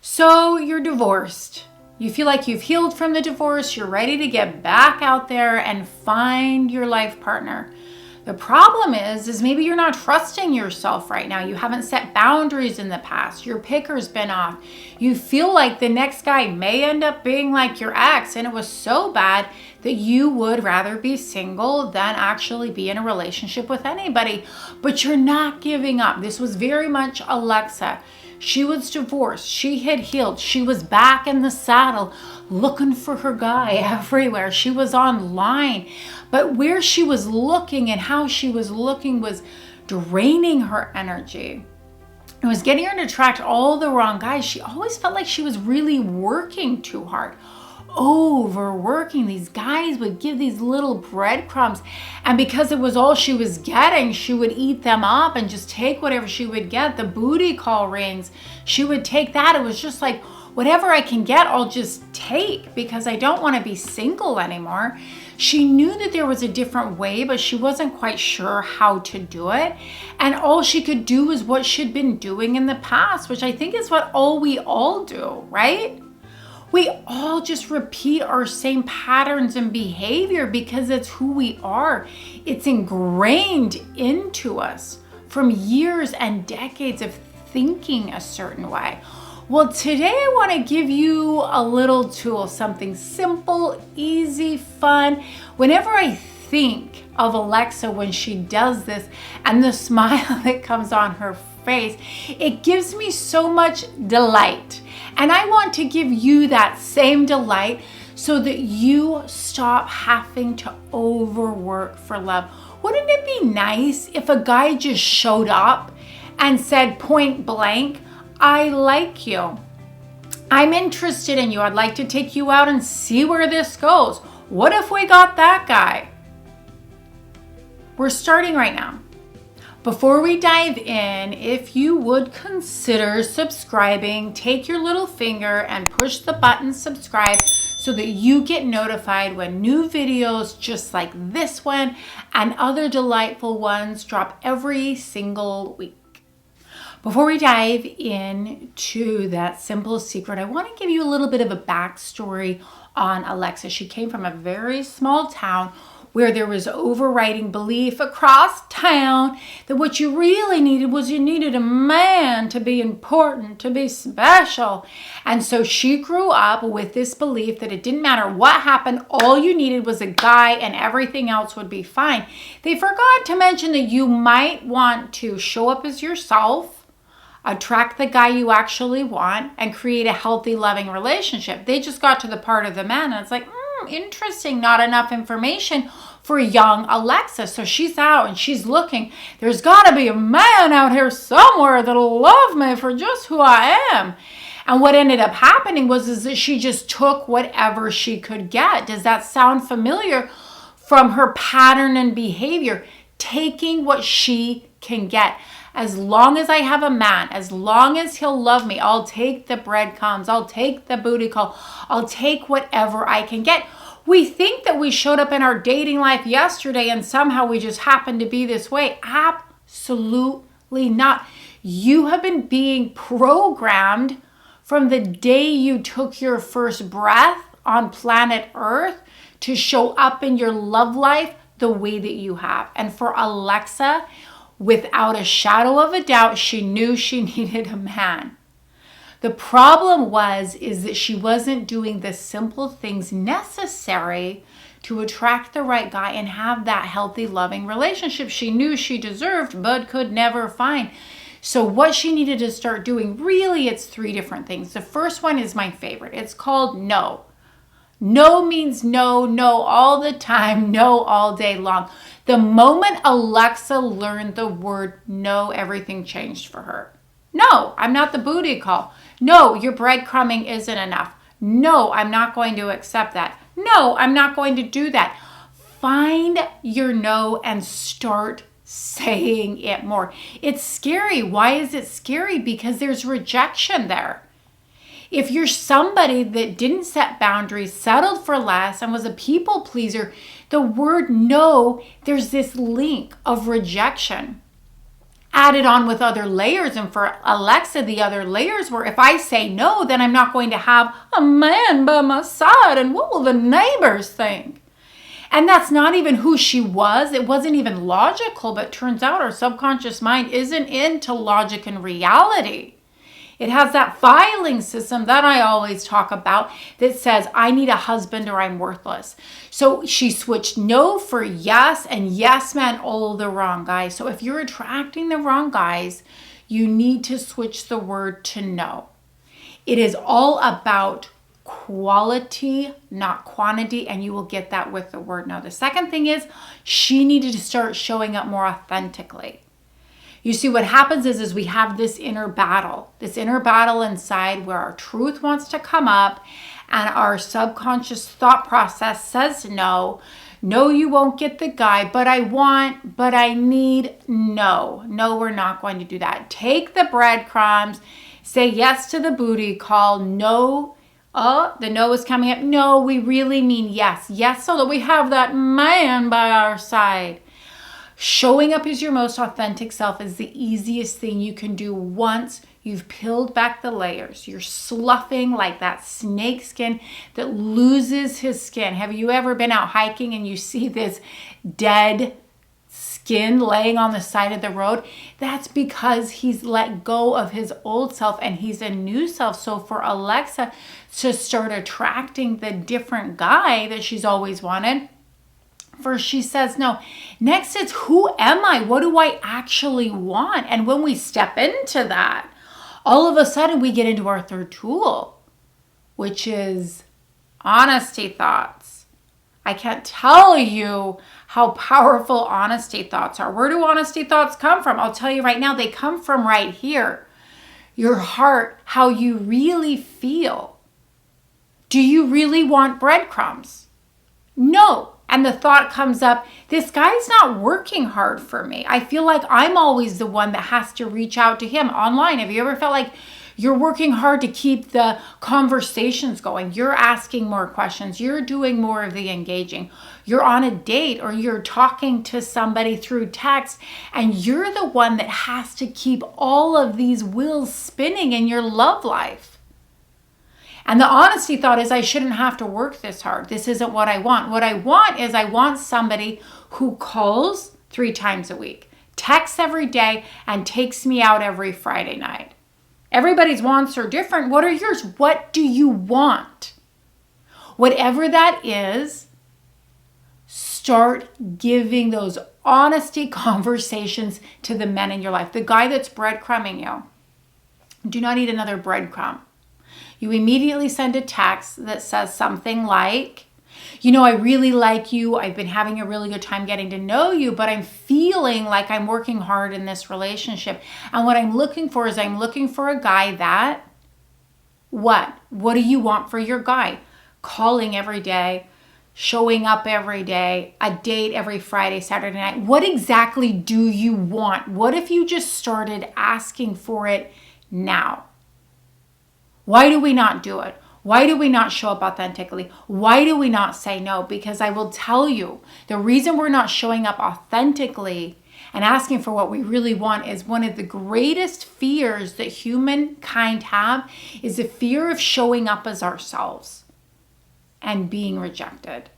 So you're divorced. You feel like you've healed from the divorce. You're ready to get back out there and find your life partner. The problem is maybe you're not trusting yourself right now. You haven't set boundaries in the past. Your picker's been off. You feel like the next guy may end up being like your ex, and it was so bad that you would rather be single than actually be in a relationship with anybody. But you're not giving up. This was very much Alexa. She was divorced. She had healed. She was back in the saddle looking for her guy everywhere. She was online. But where she was looking and how she was looking was draining her energy. It was getting her to attract all the wrong guys. She always felt like she was really working too hard. Overworking. These guys would give these little breadcrumbs, and because it was all she was getting, she would eat them up and just take whatever she would get. The booty call rings, she would take that. It was just like, whatever I can get, I'll just take, because I don't want to be single anymore. She knew that there was a different way, but she wasn't quite sure how to do it. And all she could do was what she'd been doing in the past, which I think is what we all do, right? We all just repeat our same patterns and behavior because it's who we are. It's ingrained into us from years and decades of thinking a certain way. Well, today I want to give you a little tool, something simple, easy, fun. Whenever I think of Alexa when she does this and the smile that comes on her face, it gives me so much delight. And I want to give you that same delight so that you stop having to overwork for love. Wouldn't it be nice if a guy just showed up and said point blank, I like you. I'm interested in you. I'd like to take you out and see where this goes. What if we got that guy? We're starting right now. Before we dive in, if you would consider subscribing, take your little finger and push the button subscribe so that you get notified when new videos just like this one and other delightful ones drop every single week. Before we dive into that simple secret, I want to give you a little bit of a backstory on Alexa. She came from a very small town where there was overriding belief across town that what you really needed was you needed a man to be important, to be special. And so she grew up with this belief that it didn't matter what happened, all you needed was a guy and everything else would be fine. They forgot to mention that you might want to show up as yourself, attract the guy you actually want, and create a healthy, loving relationship. They just got to the part of the man and it's like, interesting, not enough information for young Alexa. So she's out and she's looking. There's got to be a man out here somewhere that'll love me for just who I am. And what ended up happening was that she just took whatever she could get. Does that sound familiar from her pattern and behavior? Taking what she can get. As long as I have a man, as long as he'll love me, I'll take the breadcrumbs, I'll take the booty call, I'll take whatever I can get. We think that we showed up in our dating life yesterday and somehow we just happened to be this way. Absolutely not. You have been being programmed from the day you took your first breath on planet Earth to show up in your love life the way that you have. And for Alexa, without a shadow of a doubt, she knew she needed a man. The problem is that she wasn't doing the simple things necessary to attract the right guy and have that healthy, loving relationship she knew she deserved but could never find. So what she needed to start doing, really, it's 3 different things. The first one is my favorite. It's called no. No means no, no all the time, no all day long. The moment Alexa learned the word no, everything changed for her. No, I'm not the booty call. No, your breadcrumbing isn't enough. No, I'm not going to accept that. No, I'm not going to do that. Find your no and start saying it more. It's scary. Why is it scary? Because there's rejection there. If you're somebody that didn't set boundaries, settled for less, and was a people pleaser, the word no, there's this link of rejection. added on with other layers. And for Alexa, the other layers were, if I say no, then I'm not going to have a man by my side. And what will the neighbors think? And that's not even who she was. It wasn't even logical, but turns out our subconscious mind isn't into logic and reality. It has that filing system that I always talk about that says, I need a husband or I'm worthless. So she switched no for yes, and yes meant all the wrong guys. So if you're attracting the wrong guys, you need to switch the word to no. It is all about quality, not quantity, and you will get that with the word no. The second thing is she needed to start showing up more authentically. You see, what happens is we have this inner battle inside where our truth wants to come up and our subconscious thought process says no. No, you won't get the guy, but I need, no, we're not going to do that. Take the breadcrumbs, say yes to the booty call, no. Oh, the no is coming up. No, we really mean yes. Yes, so that we have that man by our side. Showing up as your most authentic self is the easiest thing you can do once you've peeled back the layers. You're sloughing like that snake skin that loses his skin. Have you ever been out hiking and you see this dead skin laying on the side of the road? That's because he's let go of his old self and he's a new self. So for Alexa to start attracting the different guy that she's always wanted, first she says no. Next it's, who am I? What do I actually want? And when we step into that, all of a sudden we get into our third tool, which is honesty thoughts. I can't tell you how powerful honesty thoughts are. Where do honesty thoughts come from? I'll tell you right now, they come from right here. Your heart, how you really feel. Do you really want breadcrumbs? No. And the thought comes up, this guy's not working hard for me. I feel like I'm always the one that has to reach out to him online. Have you ever felt like you're working hard to keep the conversations going? You're asking more questions. You're doing more of the engaging. You're on a date or you're talking to somebody through text, and you're the one that has to keep all of these wheels spinning in your love life. And the honesty thought is, I shouldn't have to work this hard. This isn't what I want. What I want is I want somebody who calls 3 times a week, texts every day, and takes me out every Friday night. Everybody's wants are different. What are yours? What do you want? Whatever that is, start giving those honesty conversations to the men in your life. The guy that's breadcrumbing you, do not eat another breadcrumb. You immediately send a text that says something like, I really like you. I've been having a really good time getting to know you, but I'm feeling like I'm working hard in this relationship. And what I'm looking for is I'm looking for a guy that, what? What do you want for your guy? Calling every day, showing up every day, a date every Friday, Saturday night. What exactly do you want? What if you just started asking for it now? Why do we not do it? Why do we not show up authentically? Why do we not say no? Because I will tell you, the reason we're not showing up authentically and asking for what we really want is one of the greatest fears that humankind have is the fear of showing up as ourselves and being rejected.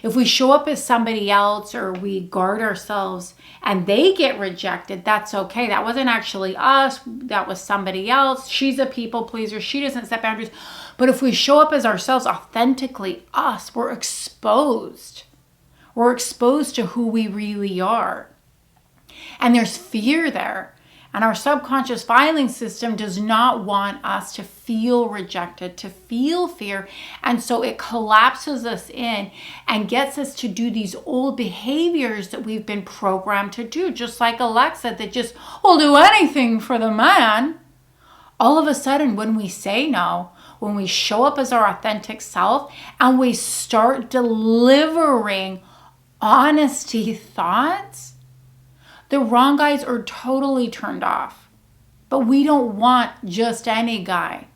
If we show up as somebody else or we guard ourselves and they get rejected, that's okay. That wasn't actually us. That was somebody else. She's a people pleaser. She doesn't set boundaries. But if we show up as ourselves, authentically us, we're exposed. We're exposed to who we really are. And there's fear there. And our subconscious filing system does not want us to feel rejected, to feel fear. And so it collapses us in and gets us to do these old behaviors that we've been programmed to do. Just like Alexa that just will do anything for the man. All of a sudden, when we say no, when we show up as our authentic self and we start delivering honesty thoughts, the wrong guys are totally turned off. But we don't want just any guy.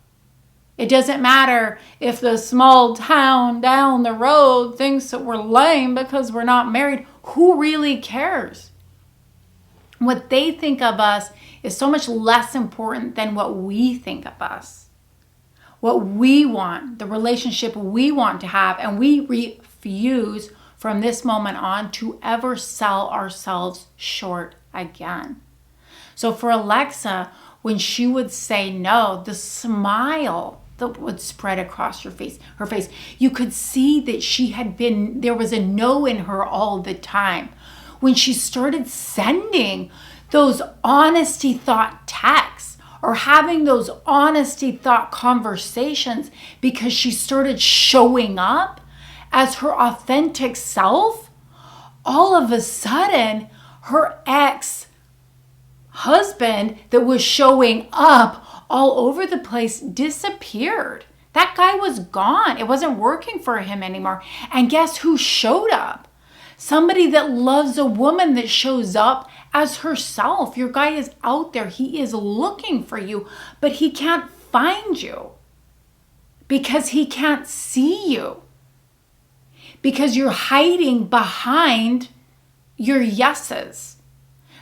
It doesn't matter if the small town down the road thinks that we're lame because we're not married. Who really cares? What they think of us is so much less important than what we think of us. What we want, the relationship we want to have, and we refuse from this moment on to ever sell ourselves short again. So for Alexa, when she would say no, the smile that would spread across her face, you could see that there was a no in her all the time. When she started sending those honesty thought texts or having those honesty thought conversations because she started showing up as her authentic self, all of a sudden her ex-husband that was showing up all over the place disappeared. That guy was gone. It wasn't working for him anymore. And guess who showed up? Somebody that loves a woman that shows up as herself. Your guy is out there. He is looking for you, but he can't find you because he can't see you, because you're hiding behind your yeses.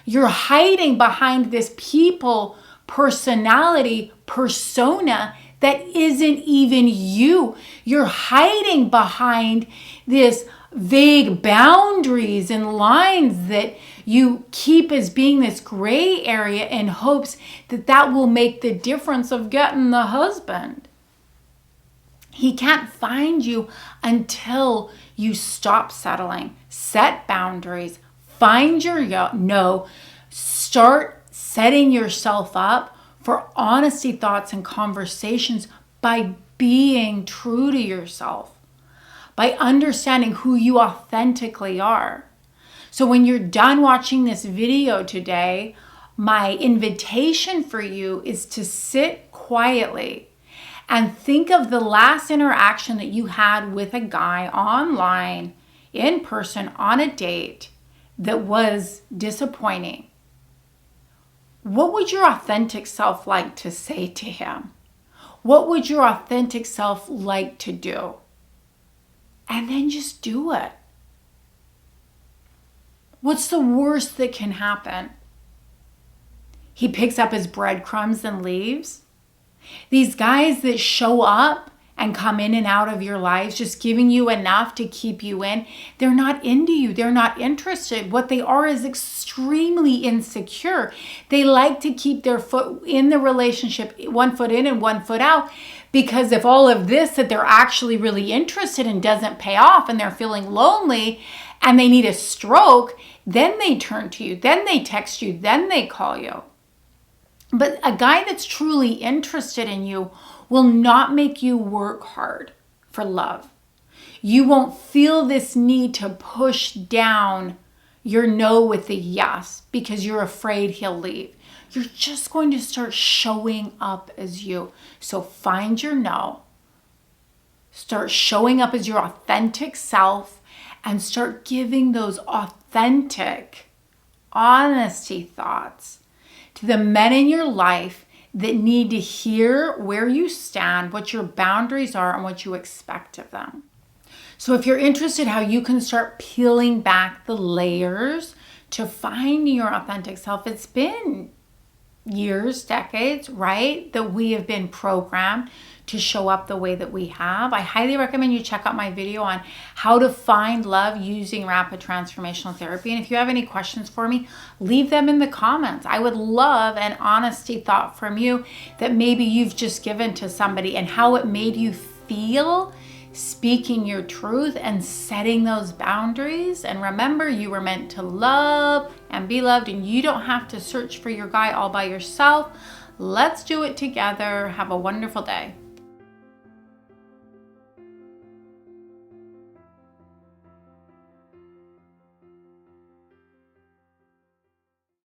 You're hiding behind this people personality persona that isn't even you. You're hiding behind this vague boundaries and lines that you keep as being this gray area in hopes that that will make the difference of getting the husband. He can't find you until you stop settling, set boundaries, find your no, start setting yourself up for honesty thoughts and conversations by being true to yourself, by understanding who you authentically are. So when you're done watching this video today, my invitation for you is to sit quietly and think of the last interaction that you had with a guy online, in person, on a date that was disappointing. What would your authentic self like to say to him? What would your authentic self like to do? And then just do it. What's the worst that can happen? He picks up his breadcrumbs and leaves. These guys that show up and come in and out of your lives, just giving you enough to keep you in, they're not into you. They're not interested. What they are is extremely insecure. They like to keep their foot in the relationship, one foot in and one foot out, because if all of this that they're actually really interested in doesn't pay off and they're feeling lonely and they need a stroke, then they turn to you, then they text you, then they call you. But a guy that's truly interested in you will not make you work hard for love. You won't feel this need to push down your no with a yes because you're afraid he'll leave. You're just going to start showing up as you. So find your no. Start showing up as your authentic self and start giving those authentic, honesty thoughts to the men in your life that need to hear where you stand, what your boundaries are, and what you expect of them. So if you're interested how you can start peeling back the layers to find your authentic self, it's been years, decades, right, that we have been programmed to show up the way that we have. I highly recommend you check out my video on how to find love using rapid transformational therapy. And if you have any questions for me, leave them in the comments. I would love an honesty thought from you that maybe you've just given to somebody and how it made you feel speaking your truth and setting those boundaries. And remember, you were meant to love and be loved, and you don't have to search for your guy all by yourself. Let's do it together. Have a wonderful day.